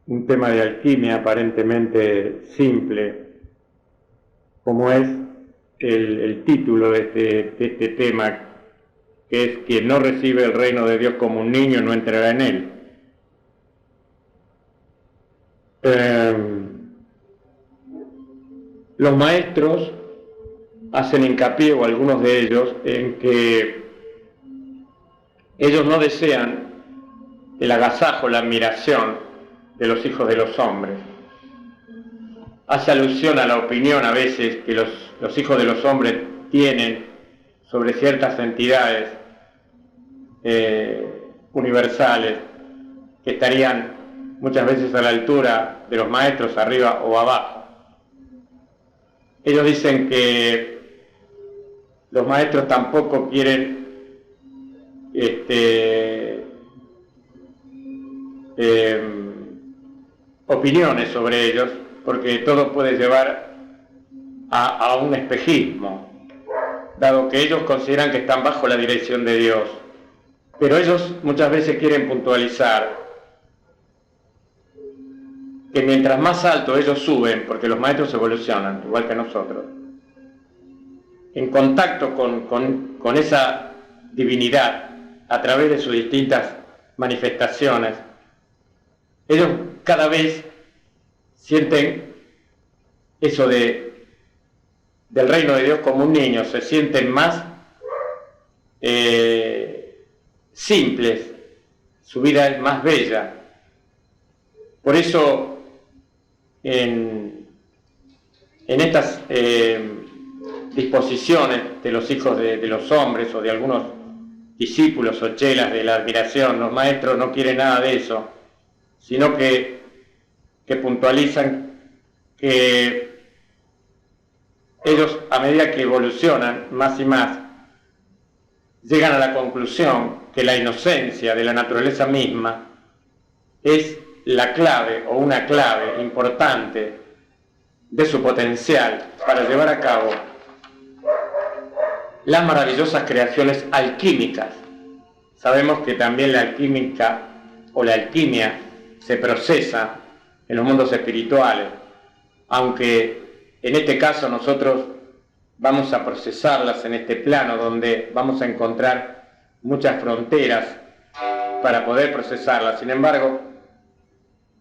un tema de alquimia aparentemente simple, como es el título de este tema, que es: quien no recibe el reino de Dios como un niño no entrará en él. Los maestros hacen hincapié, o algunos de ellos, en que ellos no desean el agasajo, la admiración de los hijos de los hombres. Hace alusión a la opinión a veces que los hijos de los hombres tienen sobre ciertas entidades universales que estarían muchas veces a la altura de los maestros, arriba o abajo. Ellos dicen que los maestros tampoco quieren opiniones sobre ellos, porque todo puede llevar a un espejismo, dado que ellos consideran que están bajo la dirección de Dios. Pero ellos muchas veces quieren puntualizar que mientras más alto ellos suben, porque los maestros evolucionan, igual que nosotros, en contacto con esa divinidad a través de sus distintas manifestaciones, ellos cada vez sienten eso del reino de Dios como un niño, se sienten más simples, su vida es más bella. Por eso en estas disposiciones de los hijos de los hombres o de algunos discípulos o chelas de la admiración, los maestros no quieren nada de eso, sino que puntualizan que ellos, a medida que evolucionan más y más, llegan a la conclusión que la inocencia de la naturaleza misma es la clave o una clave importante de su potencial para llevar a cabo las maravillosas creaciones alquímicas. Sabemos que también la alquímica o la alquimia se procesa en los mundos espirituales, aunque en este caso nosotros vamos a procesarlas en este plano donde vamos a encontrar muchas fronteras para poder procesarlas. Sin embargo,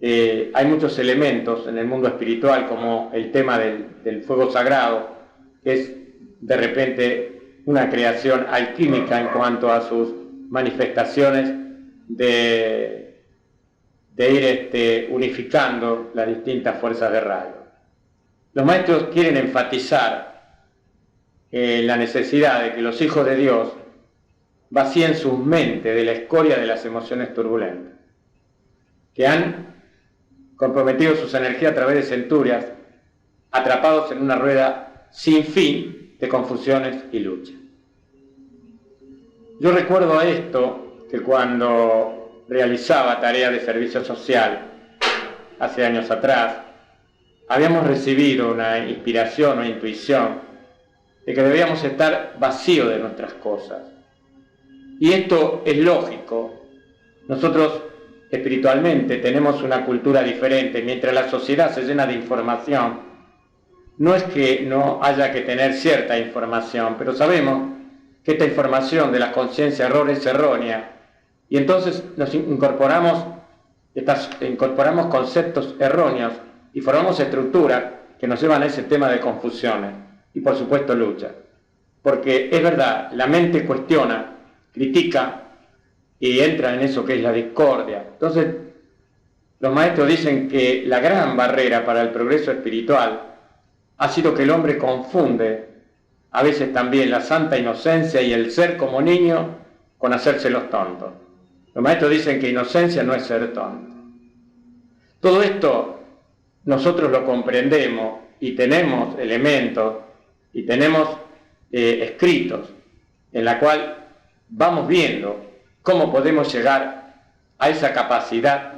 hay muchos elementos en el mundo espiritual, como el tema del fuego sagrado, que es de repente una creación alquímica en cuanto a sus manifestaciones de ir unificando las distintas fuerzas de rayo. Los maestros quieren enfatizar la necesidad de que los hijos de Dios vacíen sus mentes de la escoria de las emociones turbulentas, que han comprometido sus energías a través de centurias, atrapados en una rueda sin fin de confusiones y lucha. Yo recuerdo esto, que cuando realizaba tareas de servicio social hace años atrás, habíamos recibido una inspiración o intuición de que debíamos estar vacíos de nuestras cosas. Y esto es lógico. Nosotros espiritualmente tenemos una cultura diferente. Mientras la sociedad se llena de información, no es que no haya que tener cierta información, pero sabemos que esta información de la conciencia errónea es errónea, y entonces nos incorporamos conceptos erróneos y formamos estructuras que nos llevan a ese tema de confusiones y por supuesto lucha. Porque es verdad, la mente cuestiona, critica y entra en eso que es la discordia. Entonces, los maestros dicen que la gran barrera para el progreso espiritual ha sido que el hombre confunde a veces también la santa inocencia y el ser como niño con hacerse los tontos. Los maestros dicen que inocencia no es ser tonto. Todo esto nosotros lo comprendemos y tenemos elementos y tenemos escritos en la cual vamos viendo cómo podemos llegar a esa capacidad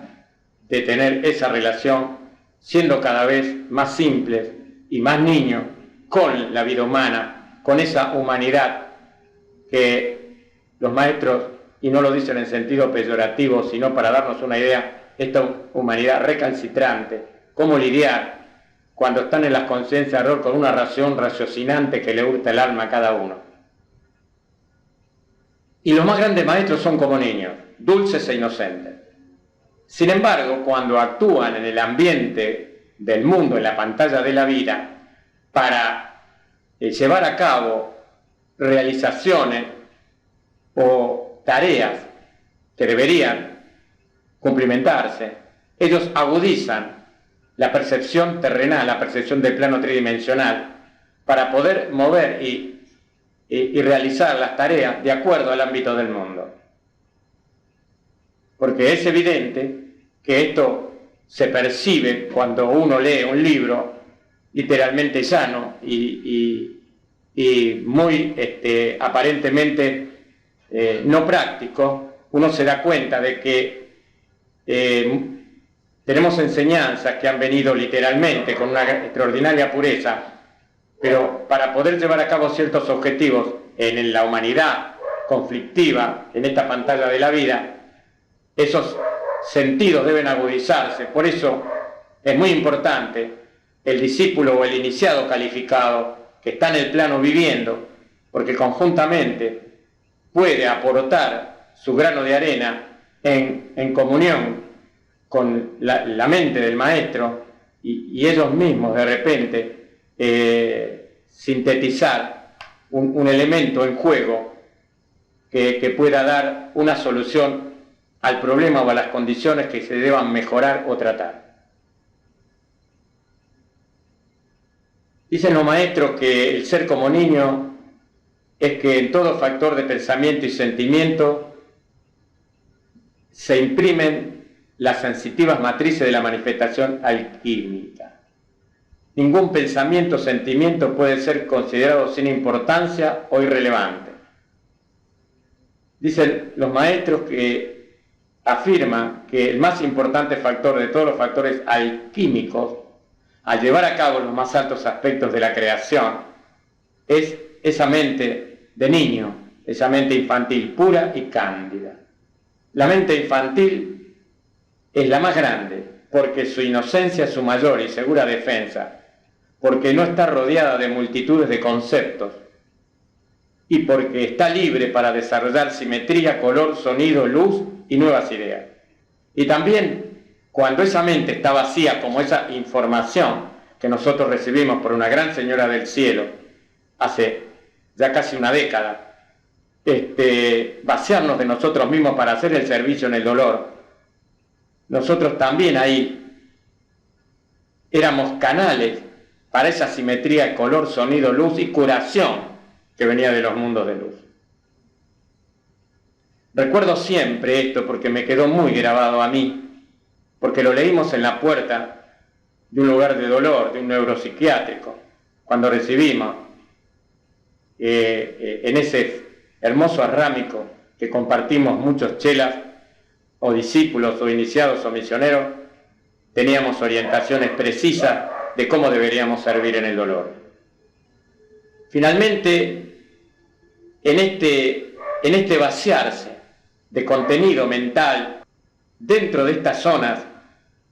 de tener esa relación, siendo cada vez más simples y más niños con la vida humana, con esa humanidad que los maestros, y no lo dicen en sentido peyorativo, sino para darnos una idea, esta humanidad recalcitrante, cómo lidiar cuando están en las conciencias de error con una ración raciocinante que le hurta el alma a cada uno. Y los más grandes maestros son como niños, dulces e inocentes. Sin embargo, cuando actúan en el ambiente del mundo, en la pantalla de la vida, para llevar a cabo realizaciones o tareas que deberían cumplimentarse, ellos agudizan la percepción terrenal, la percepción del plano tridimensional, para poder mover y realizar las tareas de acuerdo al ámbito del mundo. Porque es evidente que esto se percibe cuando uno lee un libro literalmente llano y muy aparentemente no práctico. Uno se da cuenta de que tenemos enseñanzas que han venido literalmente con una extraordinaria pureza, pero para poder llevar a cabo ciertos objetivos en la humanidad conflictiva, en esta pantalla de la vida, esos sentidos deben agudizarse. Por eso es muy importante el discípulo o el iniciado calificado que está en el plano viviendo, porque conjuntamente puede aportar su grano de arena en comunión con la mente del maestro y ellos mismos de repente sintetizar un elemento en juego que pueda dar una solución al problema o a las condiciones que se deban mejorar o tratar. Dicen los maestros que el ser como niño es que en todo factor de pensamiento y sentimiento se imprimen las sensitivas matrices de la manifestación alquímica. Ningún pensamiento o sentimiento puede ser considerado sin importancia o irrelevante. Dicen los maestros que afirman que el más importante factor de todos los factores alquímicos al llevar a cabo los más altos aspectos de la creación es esa mente de niño, esa mente infantil pura y cándida. La mente infantil es la más grande porque su inocencia es su mayor y segura defensa, porque no está rodeada de multitudes de conceptos y porque está libre para desarrollar simetría, color, sonido, luz y nuevas ideas. Y también cuando esa mente está vacía, como esa información que nosotros recibimos por una gran señora del cielo hace ya casi una década, vaciarnos de nosotros mismos para hacer el servicio en el dolor, nosotros también ahí éramos canales para esa simetría de color, sonido, luz y curación que venía de los mundos de luz. Recuerdo siempre esto porque me quedó muy grabado a mí, porque lo leímos en la puerta de un lugar de dolor, de un neuropsiquiátrico, cuando recibimos en ese hermoso arrámico que compartimos muchos chelas, o discípulos, o iniciados, o misioneros, teníamos orientaciones precisas de cómo deberíamos servir en el dolor. Finalmente, en este vaciarse de contenido mental dentro de estas zonas,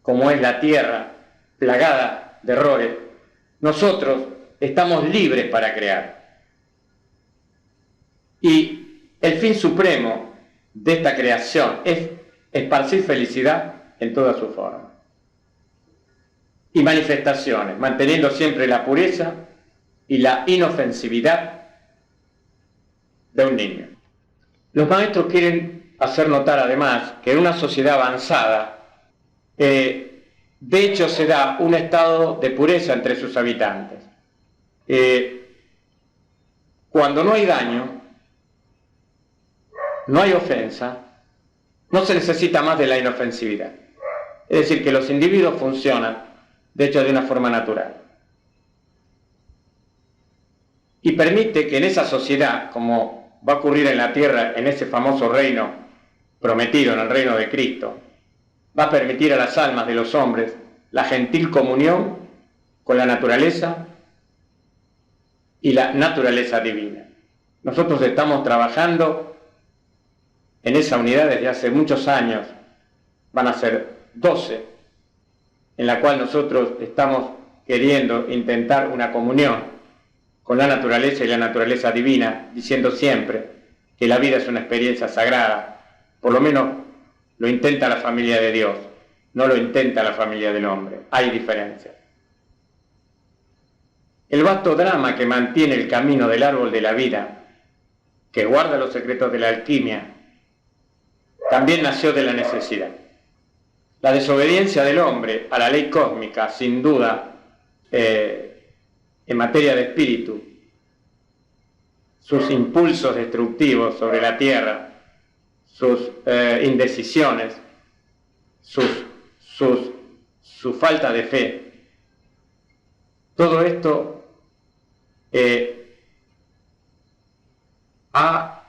como es la tierra plagada de errores, nosotros estamos libres para crear. Y el fin supremo de esta creación es esparcir felicidad en toda su forma. Y manifestaciones, manteniendo siempre la pureza y la inofensividad de un niño. Los maestros quieren hacer notar además que en una sociedad avanzada, de hecho se da un estado de pureza entre sus habitantes. Cuando no hay daño, no hay ofensa, no se necesita más de la inofensividad. Es decir, que los individuos funcionan, de hecho, de una forma natural. Y permite que en esa sociedad, como va a ocurrir en la tierra, en ese famoso reino prometido, en el reino de Cristo, va a permitir a las almas de los hombres la gentil comunión con la naturaleza y la naturaleza divina. Nosotros estamos trabajando en esa unidad desde hace muchos años, van a ser 12, en la cual nosotros estamos queriendo intentar una comunión con la naturaleza y la naturaleza divina, diciendo siempre que la vida es una experiencia sagrada. Por lo menos lo intenta la familia de Dios, no lo intenta la familia del hombre. Hay diferencias. El vasto drama que mantiene el camino del árbol de la vida, que guarda los secretos de la alquimia, también nació de la necesidad. La desobediencia del hombre a la ley cósmica, sin duda, en materia de espíritu, sus impulsos destructivos sobre la tierra, sus indecisiones, su falta de fe, todo esto ha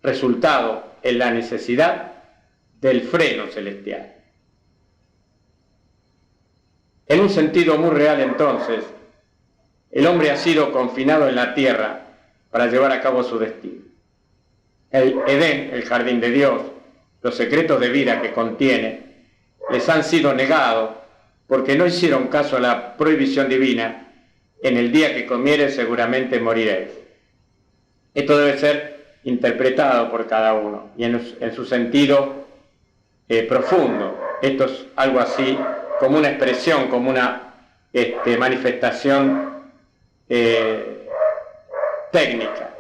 resultado en la necesidad del freno celestial. En un sentido muy real, entonces, el hombre ha sido confinado en la tierra para llevar a cabo su destino. El Edén, el jardín de Dios, los secretos de vida que contiene, les han sido negados porque no hicieron caso a la prohibición divina: en el día que comiereis seguramente moriréis. Esto debe ser interpretado por cada uno y en su sentido profundo. Esto es algo así como una expresión, como una manifestación técnica.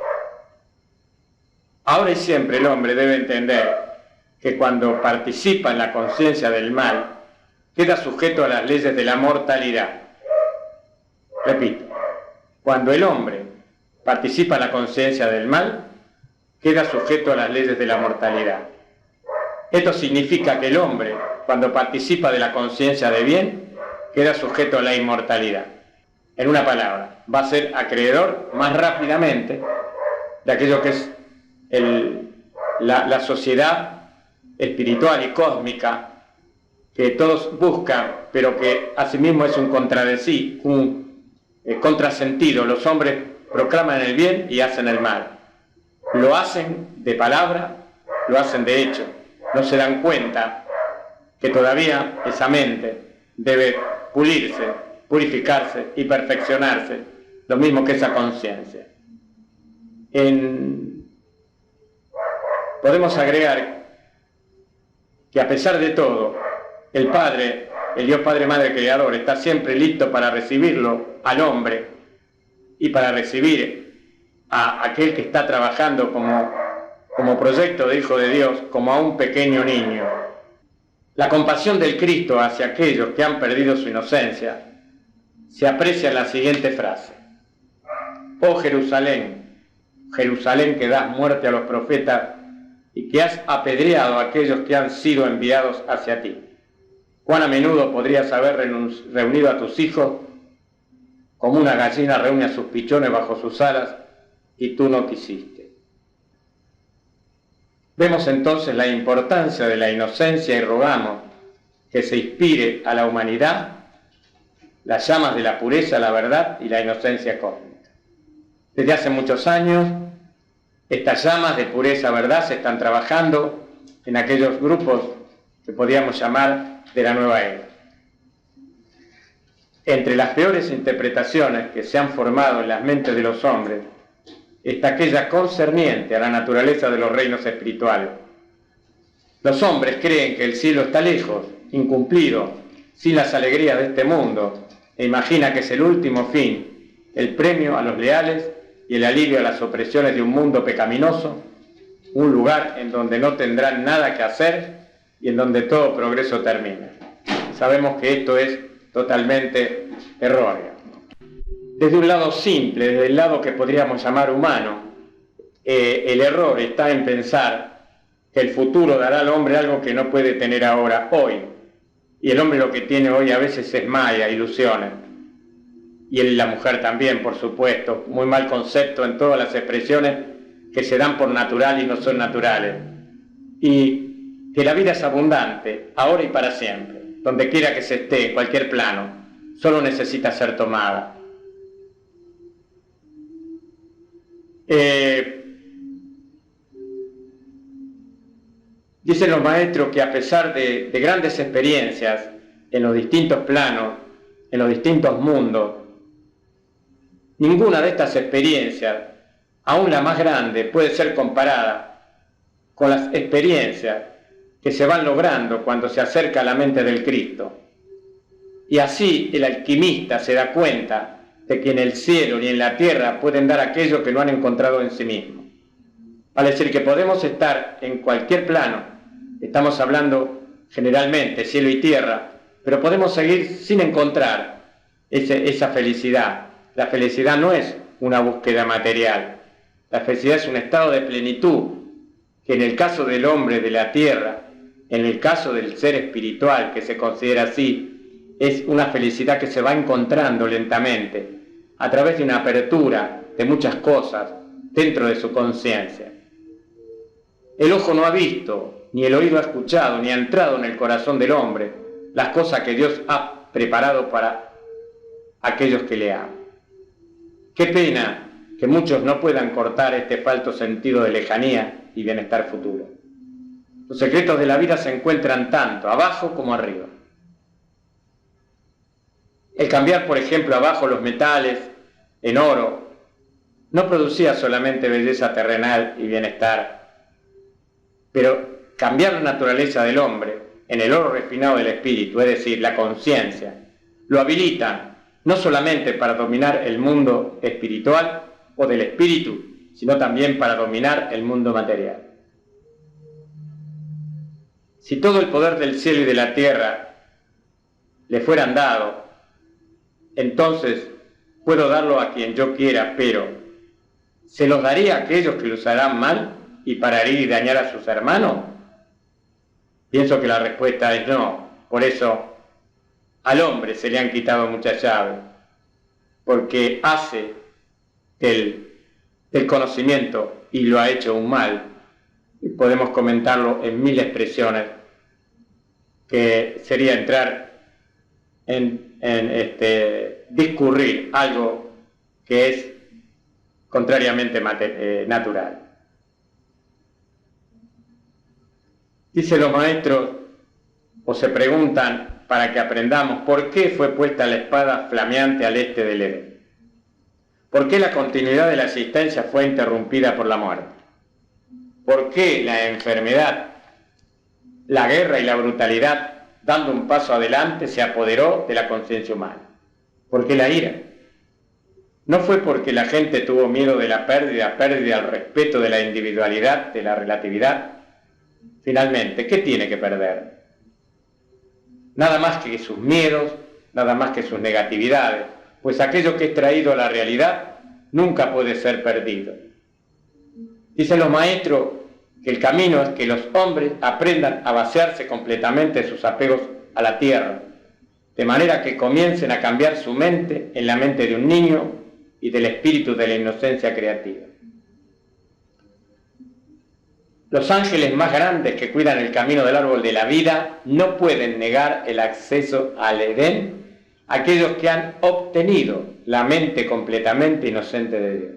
Ahora y siempre el hombre debe entender que cuando participa en la conciencia del mal, queda sujeto a las leyes de la mortalidad. Repito, cuando el hombre participa en la conciencia del mal, queda sujeto a las leyes de la mortalidad. Esto significa que el hombre, cuando participa de la conciencia de bien, queda sujeto a la inmortalidad. En una palabra, va a ser acreedor más rápidamente de aquello que es la sociedad espiritual y cósmica que todos buscan, pero que asimismo es un contra de sí, un contrasentido. Los hombres proclaman el bien y hacen el mal. Lo hacen de palabra, lo hacen de hecho. No se dan cuenta que todavía esa mente debe pulirse, purificarse y perfeccionarse, lo mismo que esa conciencia. Podemos agregar que a pesar de todo, el Padre, el Dios Padre, Madre, Creador, está siempre listo para recibirlo al hombre y para recibir a aquel que está trabajando como proyecto de Hijo de Dios, como a un pequeño niño. La compasión del Cristo hacia aquellos que han perdido su inocencia se aprecia en la siguiente frase: Oh Jerusalén, Jerusalén, que das muerte a los profetas y que has apedreado a aquellos que han sido enviados hacia ti. Cuán a menudo podrías haber reunido a tus hijos como una gallina reúne a sus pichones bajo sus alas, y tú no quisiste. Vemos entonces la importancia de la inocencia y rogamos que se inspire a la humanidad las llamas de la pureza, la verdad y la inocencia cósmica. Desde hace muchos años, estas llamas de pureza, verdad, se están trabajando en aquellos grupos que podríamos llamar de la nueva era. Entre las peores interpretaciones que se han formado en las mentes de los hombres está aquella concerniente a la naturaleza de los reinos espirituales. Los hombres creen que el cielo está lejos, incumplido, sin las alegrías de este mundo, e imagina que es el último fin, el premio a los leales y el alivio a las opresiones de un mundo pecaminoso, un lugar en donde no tendrán nada que hacer y en donde todo progreso termina. Sabemos que esto es totalmente erróneo. Desde un lado simple, desde el lado que podríamos llamar humano, el error está en pensar que el futuro dará al hombre algo que no puede tener ahora, hoy. Y el hombre lo que tiene hoy a veces es maya, ilusiones. Y la mujer también, por supuesto. Muy mal concepto en todas las expresiones que se dan por natural y no son naturales. Y que la vida es abundante, ahora y para siempre. Donde quiera que se esté, en cualquier plano, solo necesita ser tomada. Dicen los maestros que a pesar de grandes experiencias en los distintos planos, en los distintos mundos, ninguna de estas experiencias, aún la más grande, puede ser comparada con las experiencias que se van logrando cuando se acerca a la mente del Cristo. Y así el alquimista se da cuenta de que en el cielo ni en la tierra pueden dar aquello que no han encontrado en sí mismos. Vale decir que podemos estar en cualquier plano, estamos hablando generalmente cielo y tierra, pero podemos seguir sin encontrar esa felicidad. La felicidad no es una búsqueda material, la felicidad es un estado de plenitud, que en el caso del hombre de la tierra, en el caso del ser espiritual que se considera así, es una felicidad que se va encontrando lentamente a través de una apertura de muchas cosas dentro de su conciencia. El ojo no ha visto, ni el oído ha escuchado, ni ha entrado en el corazón del hombre las cosas que Dios ha preparado para aquellos que le aman. Qué pena que muchos no puedan cortar este falso sentido de lejanía y bienestar futuro. Los secretos de la vida se encuentran tanto abajo como arriba. El cambiar, por ejemplo, abajo los metales en oro no producía solamente belleza terrenal y bienestar, pero cambiar la naturaleza del hombre en el oro refinado del espíritu, es decir, la conciencia, lo habilitan no solamente para dominar el mundo espiritual o del espíritu, sino también para dominar el mundo material. Si todo el poder del cielo y de la tierra le fueran dado, entonces puedo darlo a quien yo quiera, pero ¿se los daría a aquellos que lo usarán mal y para herir y dañar a sus hermanos? Pienso que la respuesta es no. Por eso al hombre se le han quitado muchas llaves, porque hace del conocimiento y lo ha hecho un mal. Y podemos comentarlo en mil expresiones, que sería entrar en discurrir algo que es contrariamente natural. Dicen los maestros, o se preguntan para que aprendamos, ¿por qué fue puesta la espada flameante al este del Edén? ¿Por qué la continuidad de la existencia fue interrumpida por la muerte? ¿Por qué la enfermedad, la guerra y la brutalidad, dando un paso adelante, se apoderó de la conciencia humana? ¿Por qué la ira? No fue porque la gente tuvo miedo de la pérdida al respeto de la individualidad, de la relatividad. Finalmente, ¿qué tiene que perder? Nada más que sus miedos, nada más que sus negatividades, pues aquello que es traído a la realidad nunca puede ser perdido. Dicen los maestros que el camino es que los hombres aprendan a vaciarse completamente de sus apegos a la tierra, de manera que comiencen a cambiar su mente en la mente de un niño y del espíritu de la inocencia creativa. Los ángeles más grandes que cuidan el camino del árbol de la vida no pueden negar el acceso al Edén a aquellos que han obtenido la mente completamente inocente de Dios.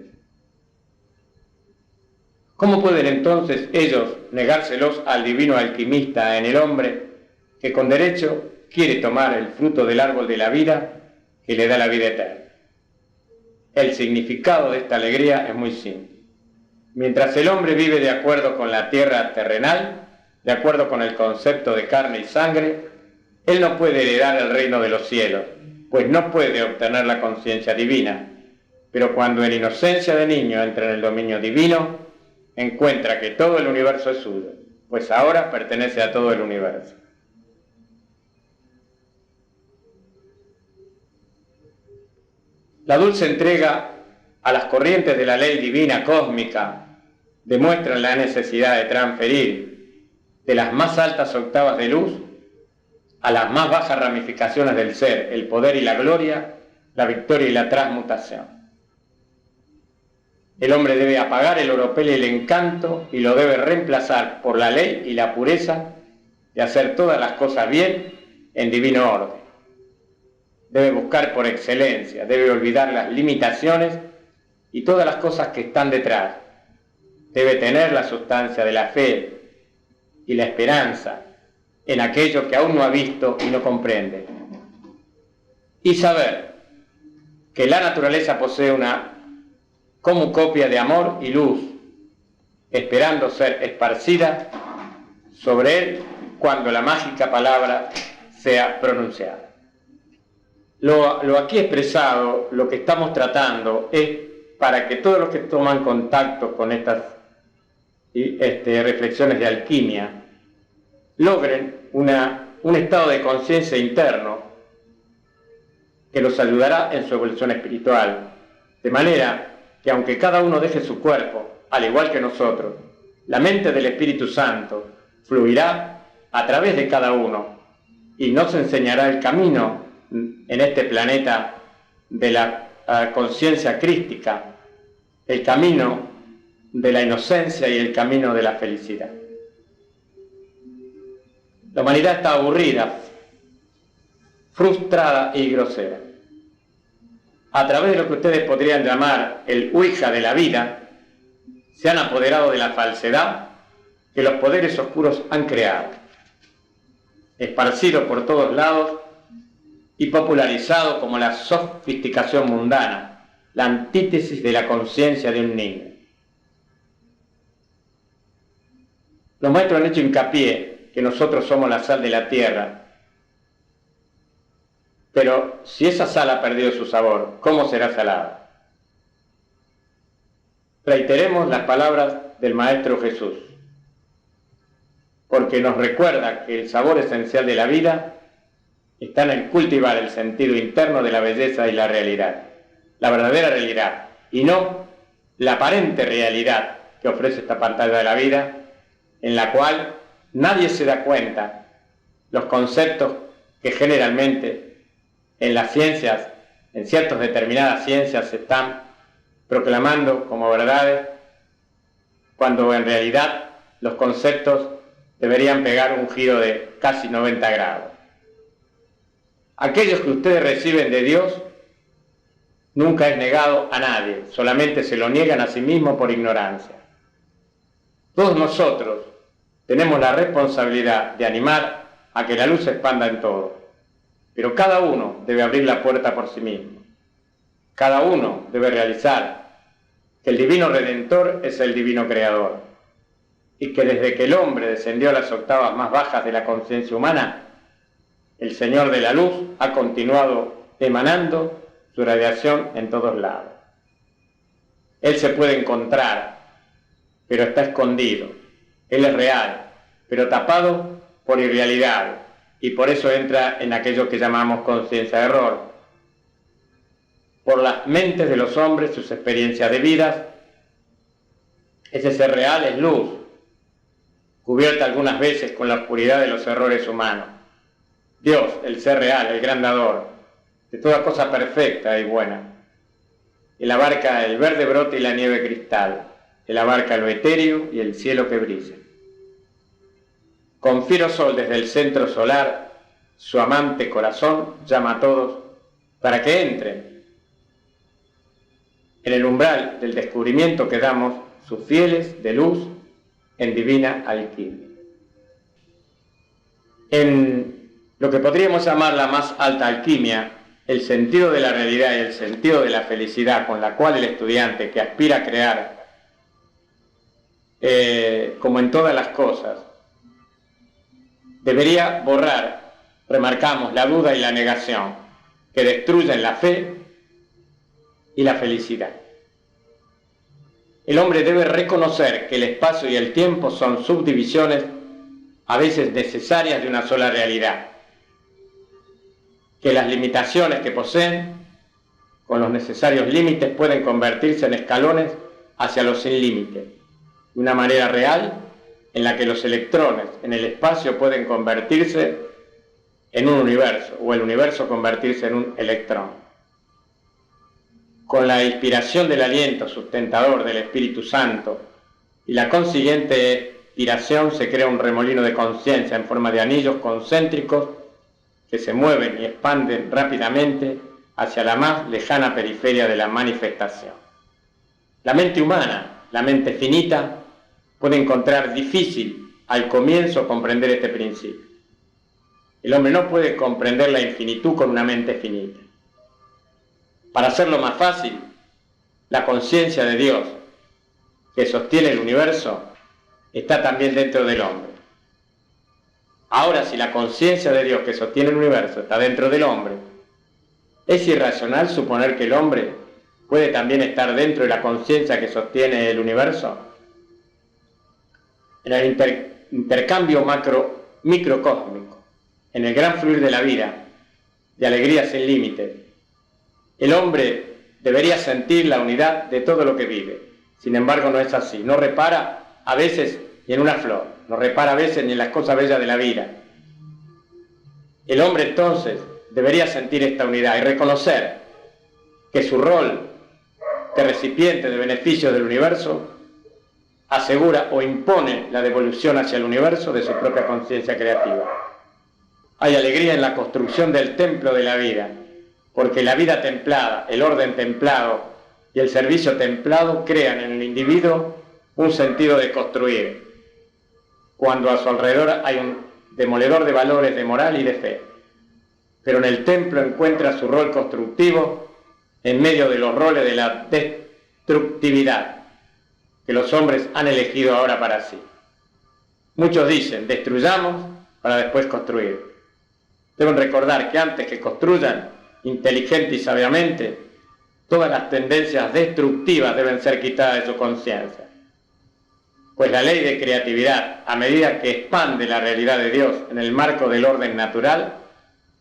¿Cómo pueden entonces ellos negárselos al divino alquimista en el hombre que con derecho quiere tomar el fruto del árbol de la vida que le da la vida eterna? El significado de esta alegría es muy simple. Mientras el hombre vive de acuerdo con la tierra terrenal, de acuerdo con el concepto de carne y sangre, él no puede heredar el reino de los cielos, pues no puede obtener la conciencia divina. Pero cuando en inocencia de niño entra en el dominio divino, encuentra que todo el universo es suyo, pues ahora pertenece a todo el universo. La dulce entrega a las corrientes de la ley divina cósmica demuestran la necesidad de transferir de las más altas octavas de luz a las más bajas ramificaciones del ser, el poder y la gloria, la victoria y la transmutación. El hombre debe apagar el oropel y el encanto y lo debe reemplazar por la ley y la pureza de hacer todas las cosas bien en divino orden. Debe buscar por excelencia, debe olvidar las limitaciones y todas las cosas que están detrás. Debe tener la sustancia de la fe y la esperanza en aquello que aún no ha visto y no comprende. Y saber que la naturaleza posee una cornucopia de amor y luz, esperando ser esparcida sobre él cuando la mágica palabra sea pronunciada. Lo aquí expresado, lo que estamos tratando, es para que todos los que toman contacto con estas reflexiones de alquimia logren un estado de conciencia interno que los ayudará en su evolución espiritual, de manera que aunque cada uno deje su cuerpo, al igual que nosotros, la mente del Espíritu Santo fluirá a través de cada uno y nos enseñará el camino en este planeta de la conciencia crística, el camino de la inocencia y el camino de la felicidad. La humanidad está aburrida, frustrada y grosera. A través de lo que ustedes podrían llamar el Ouija de la vida, se han apoderado de la falsedad que los poderes oscuros han creado, esparcido por todos lados y popularizado como la sofisticación mundana, la antítesis de la conciencia de un niño. Los maestros han hecho hincapié que nosotros somos la sal de la tierra, pero si esa sal ha perdido su sabor, ¿cómo será salada? Reiteremos las palabras del Maestro Jesús, porque nos recuerda que el sabor esencial de la vida está en el cultivar el sentido interno de la belleza y la realidad, la verdadera realidad, y no la aparente realidad que ofrece esta pantalla de la vida, en la cual nadie se da cuenta los conceptos que generalmente en las ciencias, en ciertas determinadas ciencias, se están proclamando como verdades, cuando en realidad los conceptos deberían pegar un giro de casi 90 grados. Aquellos que ustedes reciben de Dios nunca es negado a nadie, solamente se lo niegan a sí mismos por ignorancia. Todos nosotros tenemos la responsabilidad de animar a que la luz se expanda en todo, pero cada uno debe abrir la puerta por sí mismo. Cada uno debe realizar que el divino Redentor es el divino Creador y que desde que el hombre descendió a las octavas más bajas de la conciencia humana, el Señor de la Luz ha continuado emanando su radiación en todos lados. Él se puede encontrar, pero está escondido. Él es real, pero tapado por irrealidad, y por eso entra en aquello que llamamos conciencia de error. Por las mentes de los hombres, sus experiencias de vida, ese ser real es luz, cubierta algunas veces con la oscuridad de los errores humanos. Dios, el ser real, el gran dador, de toda cosa perfecta y buena. Él abarca el verde brote y la nieve cristal, él abarca lo etéreo y el cielo que brilla. Con fiero sol desde el centro solar, su amante corazón llama a todos para que entren en el umbral del descubrimiento que damos sus fieles de luz en divina alquimia. En lo que podríamos llamar la más alta alquimia, el sentido de la realidad y el sentido de la felicidad con la cual el estudiante que aspira a crear, como en todas las cosas, debería borrar, remarcamos, la duda y la negación, que destruyen la fe y la felicidad. El hombre debe reconocer que el espacio y el tiempo son subdivisiones a veces necesarias de una sola realidad, que las limitaciones que poseen, con los necesarios límites, pueden convertirse en escalones hacia los sin límites, de una manera real en la que los electrones en el espacio pueden convertirse en un universo, o el universo convertirse en un electrón. Con la inspiración del aliento sustentador del Espíritu Santo y la consiguiente inspiración se crea un remolino de conciencia en forma de anillos concéntricos que se mueven y expanden rápidamente hacia la más lejana periferia de la manifestación. La mente humana, la mente finita, puede encontrar difícil al comienzo comprender este principio. El hombre no puede comprender la infinitud con una mente finita. Para hacerlo más fácil, la conciencia de Dios que sostiene el universo está también dentro del hombre. Ahora, si la conciencia de Dios que sostiene el universo está dentro del hombre, ¿es irracional suponer que el hombre puede también estar dentro de la conciencia que sostiene el universo? En el intercambio microcósmico, en el gran fluir de la vida, de alegría sin límite, el hombre debería sentir la unidad de todo lo que vive. Sin embargo, no es así. No repara a veces ni en una flor, no repara a veces ni en las cosas bellas de la vida. El hombre entonces debería sentir esta unidad y reconocer que su rol de recipiente de beneficios del universo asegura o impone la devolución hacia el universo de su propia conciencia creativa. Hay alegría en la construcción del templo de la vida, porque la vida templada, el orden templado y el servicio templado crean en el individuo un sentido de construir, cuando a su alrededor hay un demoledor de valores de moral y de fe. Pero en el templo encuentra su rol constructivo en medio de los roles de la destructividad que los hombres han elegido ahora para sí. Muchos dicen, destruyamos para después construir. Deben recordar que antes que construyan inteligente y sabiamente, todas las tendencias destructivas deben ser quitadas de su conciencia. Pues la ley de creatividad, a medida que expande la realidad de Dios en el marco del orden natural,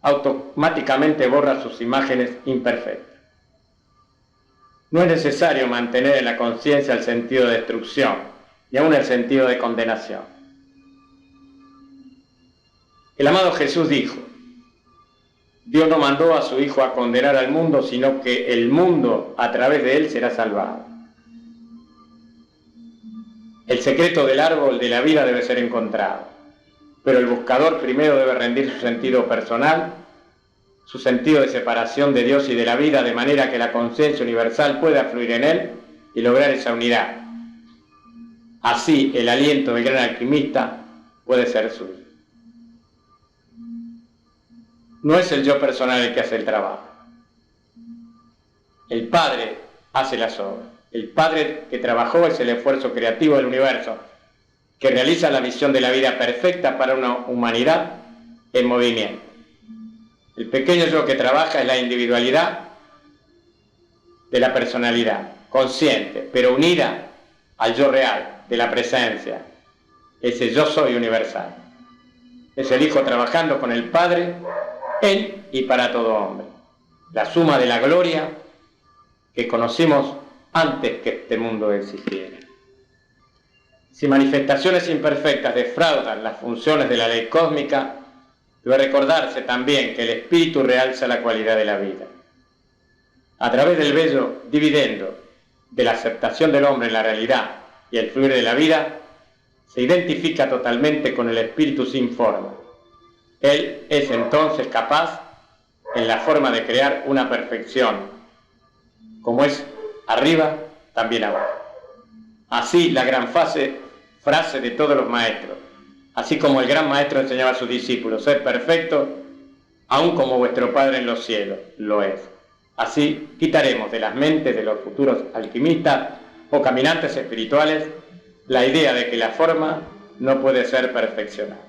automáticamente borra sus imágenes imperfectas. No es necesario mantener en la conciencia el sentido de destrucción y aún el sentido de condenación. El amado Jesús dijo: Dios no mandó a su Hijo a condenar al mundo, sino que el mundo a través de él será salvado. El secreto del árbol de la vida debe ser encontrado, pero el buscador primero debe rendir su sentido personal, su sentido de separación de Dios y de la vida, de manera que la conciencia universal pueda fluir en él y lograr esa unidad. Así, el aliento del gran alquimista puede ser suyo. No es el yo personal el que hace el trabajo. El Padre hace las obras. El Padre que trabajó es el esfuerzo creativo del universo, que realiza la visión de la vida perfecta para una humanidad en movimiento. El pequeño yo que trabaja es la individualidad de la personalidad, consciente, pero unida al yo real, de la presencia, ese yo soy universal. Es el Hijo trabajando con el Padre en y para todo hombre, la suma de la gloria que conocimos antes que este mundo existiera. Si manifestaciones imperfectas defraudan las funciones de la ley cósmica, debe recordarse también que el espíritu realza la cualidad de la vida. A través del bello dividendo de la aceptación del hombre en la realidad y el fluir de la vida, se identifica totalmente con el espíritu sin forma. Él es entonces capaz, en la forma de crear una perfección, como es arriba, también abajo. Así la gran frase de todos los maestros, así como el gran maestro enseñaba a sus discípulos: sed perfectos, aun como vuestro Padre en los cielos lo es. Así quitaremos de las mentes de los futuros alquimistas o caminantes espirituales la idea de que la forma no puede ser perfeccionada.